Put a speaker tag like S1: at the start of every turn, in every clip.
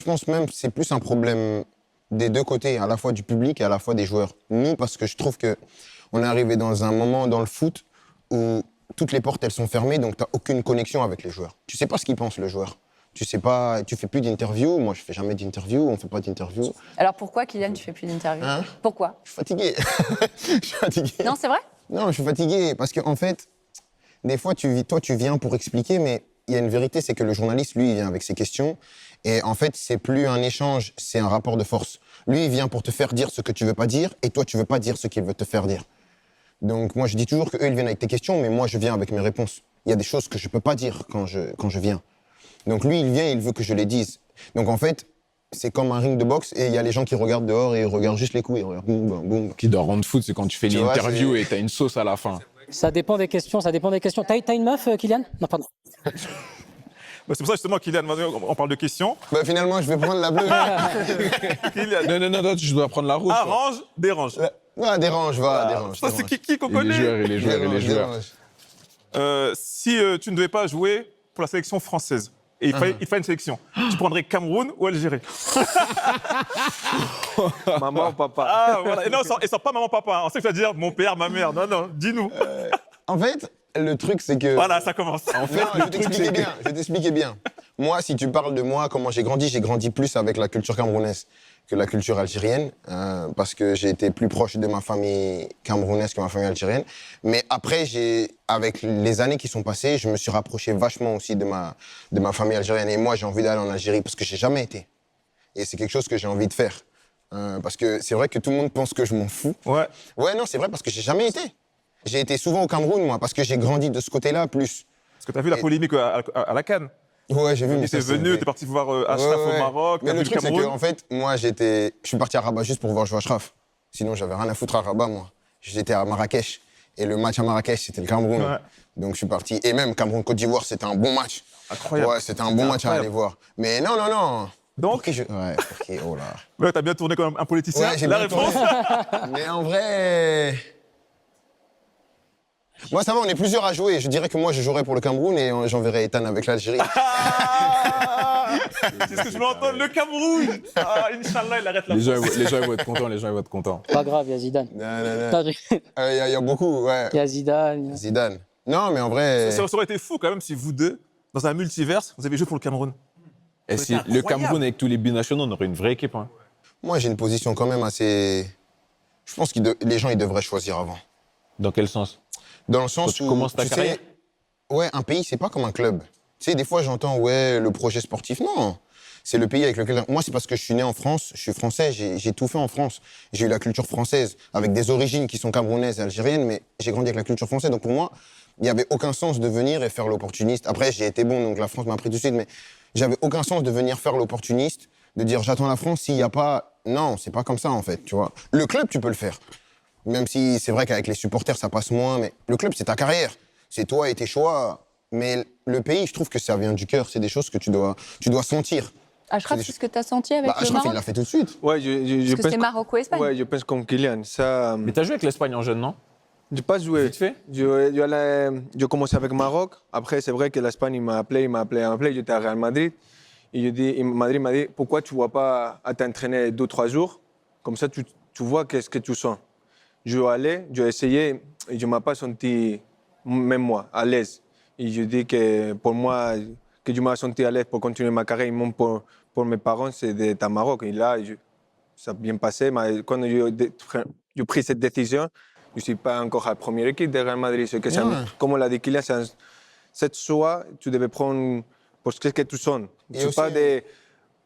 S1: Je pense même que c'est plus un problème des deux côtés, à la fois du public et à la fois des joueurs. Nous, parce que je trouve qu'on est arrivé dans un moment dans le foot où toutes les portes, elles sont fermées, donc tu n'as aucune connexion avec les joueurs. Tu sais pas ce qu'il pense, le joueur. Tu sais pas, tu fais plus d'interviews. Moi, je fais jamais d'interviews, on fait pas d'interviews.
S2: Alors pourquoi, Kylian, tu fais plus d'interviews?
S1: Hein?
S2: Pourquoi?
S1: Je suis fatigué. Je suis fatigué.
S2: Non, c'est vrai?
S1: Non, je suis fatigué parce qu'en fait, des fois, toi, tu viens pour expliquer, mais il y a une vérité, c'est que le journaliste, lui, il vient avec ses questions. Et en fait, c'est plus un échange, c'est un rapport de force. Lui, il vient pour te faire dire ce que tu veux pas dire, et toi, tu veux pas dire ce qu'il veut te faire dire. Donc, moi, je dis toujours qu'eux, ils viennent avec tes questions, mais moi, je viens avec mes réponses. Il y a des choses que je peux pas dire quand je viens. Donc, lui, il vient, il veut que je les dise. Donc, en fait, c'est comme un ring de boxe, et il y a les gens qui regardent dehors, et ils regardent juste les coups, ils regardent boum, boum, boum.
S3: Qui doit rendre foot, c'est quand tu fais
S1: Tu vois,
S3: l'interview
S1: c'est-
S3: et t'as une sauce à la fin.
S4: Ça dépend des questions, ça dépend des questions. T'as une meuf, Kylian? Non, pardon.
S5: C'est pour ça justement, Kylian, on parle de questions.
S1: Bah, finalement, je vais prendre la bleue.
S5: Kylian,
S3: Non, tu dois prendre la rouge. toi.
S5: arrange, dérange.
S1: Va, dérange, dérange.
S5: Ça, c'est qui qu'on
S3: Et les
S5: connaît.
S3: joueurs, et les joueurs, et les
S1: Dérange,
S3: joueurs.
S1: dérange.
S5: Si tu ne devais pas jouer pour la sélection française, et il fallait une sélection, tu prendrais Cameroun ou Algérie?
S6: Maman ou papa?
S5: Ah, voilà. Et non, et sans pas maman, papa. Hein. On sait que tu vas dire mon père, ma mère. Non, non, dis-nous.
S1: En fait, le truc, c'est que...
S5: Voilà, ça commence.
S1: En fait, je vais t'expliquer bien. Moi, si tu parles de moi, comment j'ai grandi plus avec la culture camerounaise que la culture algérienne, parce que j'ai été plus proche de ma famille camerounaise que ma famille algérienne. Mais après, avec les années qui sont passées, je me suis rapproché vachement aussi de ma famille algérienne. Et moi, j'ai envie d'aller en Algérie parce que j'ai jamais été. Et c'est quelque chose que j'ai envie de faire. Parce que c'est vrai que tout le monde pense que je m'en fous.
S5: Ouais.
S1: Ouais, non, c'est vrai parce que j'ai jamais été. J'ai été souvent au Cameroun, moi, parce que j'ai grandi de ce côté-là plus.
S5: Parce que tu as vu la polémique à la CAN.
S1: Ouais, j'ai vu.
S5: Tu
S1: mais
S5: es
S1: ça, c'est
S5: venu,
S1: vrai.
S5: tu es parti voir Achraf
S1: Ouais, ouais.
S5: au Maroc,
S1: Mais
S5: tu as
S1: le
S5: vu le
S1: truc, c'est
S5: Cameroun.
S1: qu'en fait, moi, je suis parti à Rabat juste pour voir jouer Achraf. Sinon, j'avais rien à foutre à Rabat, moi. J'étais à Marrakech. Et le match à Marrakech, c'était le Cameroun.
S5: Ouais.
S1: Donc, je suis parti. Et même Cameroun-Côte d'Ivoire, c'était un bon match.
S5: Incroyable.
S1: Ouais, c'était un bon match à aller voir. Mais non, non, non.
S5: Donc,
S1: Pour qui je... Ouais, pour qui... Oh là.
S5: ouais, tu as bien tourné comme un politicien.
S1: Ouais, j'ai
S5: la
S1: bien
S5: réponse.
S1: tourné. Mais en vrai... Moi, ça va, on est plusieurs à jouer. Je dirais que moi, je jouerais pour le Cameroun et j'enverrais Ethan avec l'Algérie.
S5: Ah c'est ce que je veux entendre, le Cameroun. Ah, Inch'Allah, il arrête la
S3: Les gens, ils vont être contents, les gens, ils vont être contents.
S4: Pas grave, il y a Zidane.
S1: Non, non, non.
S4: T'as-
S1: Il y a beaucoup, ouais.
S4: Il y a Zidane.
S1: Zidane. Non, mais en vrai...
S5: Ça aurait été fou quand même si vous deux, dans un multiverse, vous avez joué pour le Cameroun.
S3: Et
S5: Ça
S3: si
S5: aurait été
S3: le
S5: incroyable.
S3: Cameroun avec tous les binationaux, on aurait une vraie équipe. Hein.
S1: Moi, j'ai une position quand même assez... Je pense que les gens, ils devraient choisir avant.
S3: Dans quel sens?
S1: Dans le sens
S3: Quand tu
S1: où...
S3: commences ta carrière?
S1: Ouais, un pays, c'est pas comme un club. Tu sais, des fois, j'entends, ouais, le projet sportif. Non, c'est le pays avec lequel... Moi, c'est parce que je suis né en France, je suis français, j'ai tout fait en France. J'ai eu la culture française, avec des origines qui sont camerounaises et algériennes, mais j'ai grandi avec la culture française. Donc pour moi, il n'y avait aucun sens de venir et faire l'opportuniste. Après, j'ai été bon, donc la France m'a pris tout de suite, mais j'avais aucun sens de venir faire l'opportuniste, de dire j'attends la France s'il n'y a pas... Non, c'est pas comme ça, en fait, tu vois. Le club, tu peux le faire. Même si c'est vrai qu'avec les supporters, ça passe moins, mais le club, c'est ta carrière. C'est toi et tes choix. Mais le pays, je trouve que ça vient du cœur. C'est des choses que tu dois sentir.
S2: Achraf,
S1: C'est
S2: c'est ce que tu as senti avec
S1: Bah,
S2: le
S1: Achraf,
S2: Maroc?
S1: il l'a fait tout de suite.
S6: Ouais, je
S2: Parce que c'est Maroc-Espagne.
S6: Ouais, je pense comme Kylian. Ça,
S3: Mais t'as joué avec l'Espagne en jeune, non?
S6: j'ai pas joué.
S3: Vite fait?
S6: Je commençais avec Maroc. Après, c'est vrai que l'Espagne, il m'a appelé. J'étais à Real Madrid. Et Madrid m'a dit, pourquoi tu ne vas pas à t'entraîner 2-3 jours? Comme ça, tu vois qu'est-ce que tu sens. Je vais aller, je vais essayer. Et je ne m'ai pas senti, même moi, à l'aise. Et je dis que pour moi, que je m'ai senti à l'aise pour continuer ma carrière, et même pour mes parents, c'est d'être à Maroc. Et là, ça a bien passé. Mais quand j'ai pris cette décision, je ne suis pas encore à la première équipe de Real Madrid. C'est que comme on l'a dit, Kylian, cette choix, tu devais prendre pour ce que tu sens.
S1: Et
S6: C'est
S1: aussi,
S6: pas de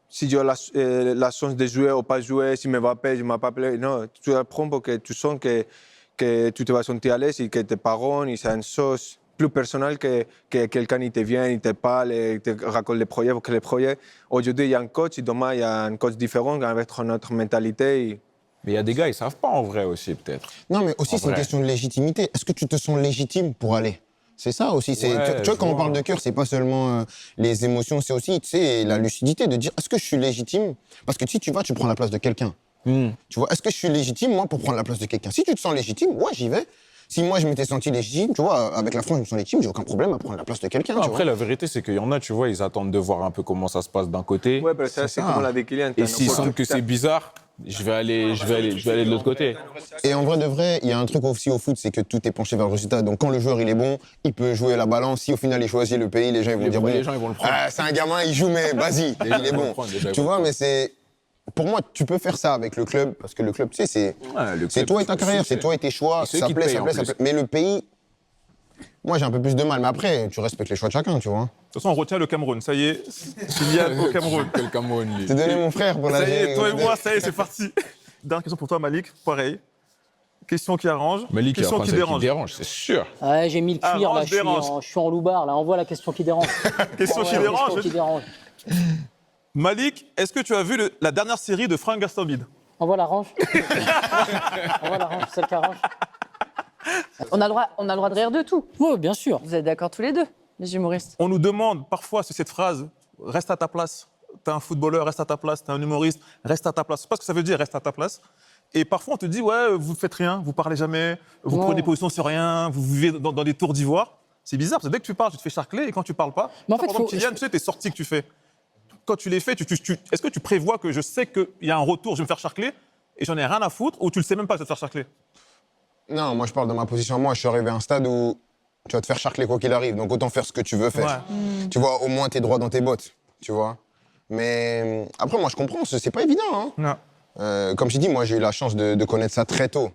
S6: si j'ai la chance de jouer ou pas jouer, si je ne vais pas, je ne vais pas appeler. Non, tu la prends parce que tu sens que tu te vas sentir à l'aise et que tes parents, c'est une chose plus personnelle que quelqu'un qui te vient, il te parle, il te raconte les projets. Parce que les projets, aujourd'hui, il y a un coach, et demain, il y a un coach différent avec notre mentalité.
S3: Mais il y a des gars, ils savent pas en vrai aussi, peut-être.
S1: Non, mais aussi,
S3: En
S1: c'est une
S3: vrai.
S1: question de légitimité. Est-ce que tu te sens légitime pour aller? C'est ça aussi.
S3: Ouais,
S1: Tu vois, quand
S3: je
S1: on parle
S3: vois.
S1: de cœur, c'est pas seulement les émotions, c'est aussi, tu sais, la lucidité de dire est-ce que je suis légitime? Parce que si tu vas, tu prends la place de quelqu'un. Tu vois, est-ce que je suis légitime, moi, pour prendre la place de quelqu'un? Si tu te sens légitime, ouais, j'y vais. Si moi, je m'étais senti légitime, tu vois, avec la France, je me sens légitime, j'ai aucun problème à prendre la place de quelqu'un, tu
S3: Après,
S1: vois.
S3: la vérité, c'est qu'il y en a, tu vois, ils attendent de voir un peu comment ça se passe d'un côté.
S6: Ouais, parce que ça, c'est
S1: ça.
S6: comme l'a dit Kylian.
S3: Et s'ils sentent que c'est bizarre, je vais aller de l'autre côté.
S1: Et en vrai de vrai, il y a un truc aussi au foot, c'est que tout est penché vers le résultat. Donc quand le joueur il est bon, il peut jouer à la balance. Si au final il choisit le pays, les gens ils vont dire bon,
S3: Les gens, ils vont le prendre.
S1: c'est un gamin, il joue mais vas-y, il est
S3: Déjà, ils vont
S1: bon.
S3: le prendre, déjà, ils
S1: Tu
S3: vont
S1: vois,
S3: le
S1: mais c'est pour moi, tu peux faire ça avec le club parce que le club, tu sais,
S3: Ouais,
S1: c'est toi et ta carrière, c'est toi et tes choix.
S3: Et ceux
S1: Ça
S3: qui te
S1: plaît,
S3: payent,
S1: ça
S3: en
S1: plaît, ça
S3: plus.
S1: plaît. Mais le pays, moi j'ai un peu plus de mal. Mais après, tu respectes les choix de chacun, tu vois.
S5: De toute façon, on retient le Cameroun. Ça y est, Kylian au Cameroun.
S3: Que le Cameroun, lui.
S1: T'es donné mon frère pour
S5: Ça y
S1: l'Algérie.
S5: est, toi et moi, ça y est, c'est parti. Dernière question pour toi, Malik. Pareil. Question qui arrange.
S3: Malik, il va
S5: question
S3: prendre
S5: qui
S3: celle qui
S5: dérange.
S3: dérange, c'est sûr.
S4: Ouais, j'ai mis le cuir,
S5: Arrange,
S4: là,
S5: dérange.
S4: je suis en loupard, là. Envoie la question qui dérange.
S5: Question
S4: Ouais,
S5: qui
S4: la
S5: dérange.
S4: question qui dérange.
S5: Malik, est-ce que tu as vu la dernière série de Frank Gastambide?
S4: Envoie la range. Envoie la range, celle qui arrange.
S2: On a le droit de rire de tout.
S4: Oui, bien sûr.
S2: Vous êtes d'accord tous les deux, les humoristes.
S5: On nous demande parfois sur cette phrase reste à ta place. T'es un footballeur, reste à ta place. T'es un humoriste, reste à ta place. C'est pas ce que ça veut dire, reste à ta place. Et parfois, on te dit ouais, vous faites rien, vous parlez jamais, vous
S4: Non.
S5: prenez position sur rien, vous vivez dans des tours d'ivoire. C'est bizarre, parce que dès que tu parles, tu te fais charcler, et quand tu parles pas,
S4: Mais en
S5: par
S4: fait,
S5: exemple, Kylian, tu sais, tes sorties que tu fais. Quand tu les fais, est-ce que tu prévois que je sais qu'il y a un retour, je vais me faire charcler, et j'en ai rien à foutre, ou tu le sais même pas, je vais te faire charcler?
S1: Non, moi je parle de ma position. Moi, je suis arrivé à un stade où tu vas te faire charcler quoi qu'il arrive. Donc autant faire ce que tu veux faire.
S5: Ouais.
S1: Tu vois, au moins t'es droit dans tes bottes. Tu vois. Mais après, moi je comprends, c'est pas évident. Hein.
S5: Non.
S1: Comme je dis, moi j'ai eu la chance de connaître ça très tôt.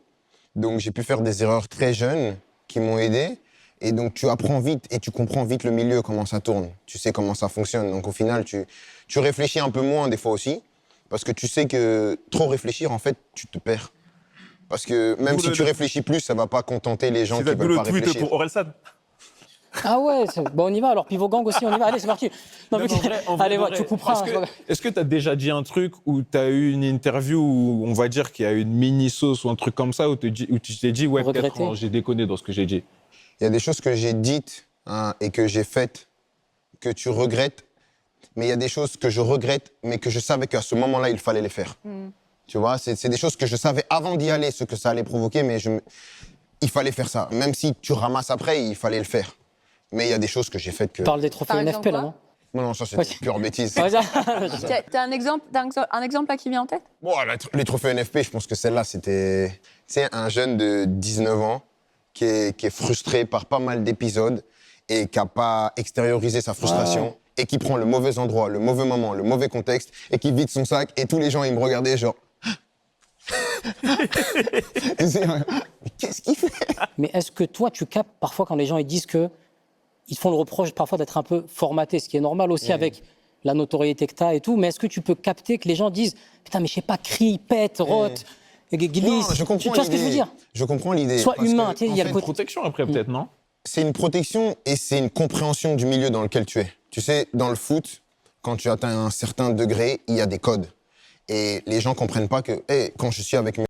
S1: Donc j'ai pu faire des erreurs très jeunes qui m'ont aidé. Et donc tu apprends vite et tu comprends vite le milieu, comment ça tourne. Tu sais comment ça fonctionne. Donc au final, tu réfléchis un peu moins des fois aussi. Parce que tu sais que trop réfléchir, en fait, tu te perds. Parce que même
S5: D'où
S1: si
S5: le-
S1: tu réfléchis plus, ça va pas contenter les gens
S5: C'est
S1: qui
S5: d'où
S1: veulent
S5: le
S1: pas
S5: tweet
S1: réfléchir.
S5: pour Orelsan.
S4: Ah ouais, bon, on y va alors. Pivot gang aussi, on y va. Allez, c'est parti. Non, mais- allez, ouais, tu couperas. hein,
S3: Est-ce que tu as déjà dit un truc où tu as eu une interview où on va dire qu'il y a une mini-sauce ou un truc comme ça où tu t'es dit, ouais, peut-être
S4: Regretter.
S3: j'ai déconné dans ce que j'ai dit?
S1: Il y a des choses que j'ai dites hein, et que j'ai faites que tu regrettes, mais il y a des choses que je regrette, mais que je savais qu'à ce moment-là, il fallait les faire. Tu vois, c'est des choses que je savais avant d'y aller, ce que ça allait provoquer, mais il fallait faire ça. Même si tu ramasses après, il fallait le faire. Mais il y a des choses que j'ai faites que...
S4: Tu parles des trophées
S2: Par
S4: NFP,
S2: exemple,
S4: là, non
S1: Non, ça, c'est
S4: Ouais.
S1: pure bêtise.
S4: Ouais, ça-
S2: T'as un exemple là qui vient en tête?
S1: Bon, les trophées NFP, je pense que celle-là, c'était... C'est un jeune de 19 ans qui est frustré par pas mal d'épisodes et qui n'a pas extériorisé sa frustration et qui prend le mauvais endroit, le mauvais moment, le mauvais contexte et qui vide son sac et tous les gens, ils me regardaient genre... Et c'est- mais qu'est-ce qu'il fait?
S4: Mais est-ce que toi, tu captes parfois quand les gens ils disent que ils te font le reproche parfois d'être un peu formaté, ce qui est normal aussi avec la notoriété que tu as et tout, mais est-ce que tu peux capter que les gens disent putain, mais je sais pas, crie, pète, rote, glisse
S1: Non, je comprends
S4: Tu vois ce que je veux
S1: l'idée.
S4: dire?
S1: Je comprends l'idée.
S4: Sois
S1: parce
S4: humain,
S1: que,
S4: tu sais,
S1: en
S4: il y a
S1: fait,
S4: le côté.
S3: Protection après, peut-être, non?
S1: c'est une protection et c'est une compréhension du milieu dans lequel tu es. Tu sais, dans le foot, quand tu atteins un certain degré, il y a des codes. Et les gens comprennent pas que, hey, quand je suis avec mes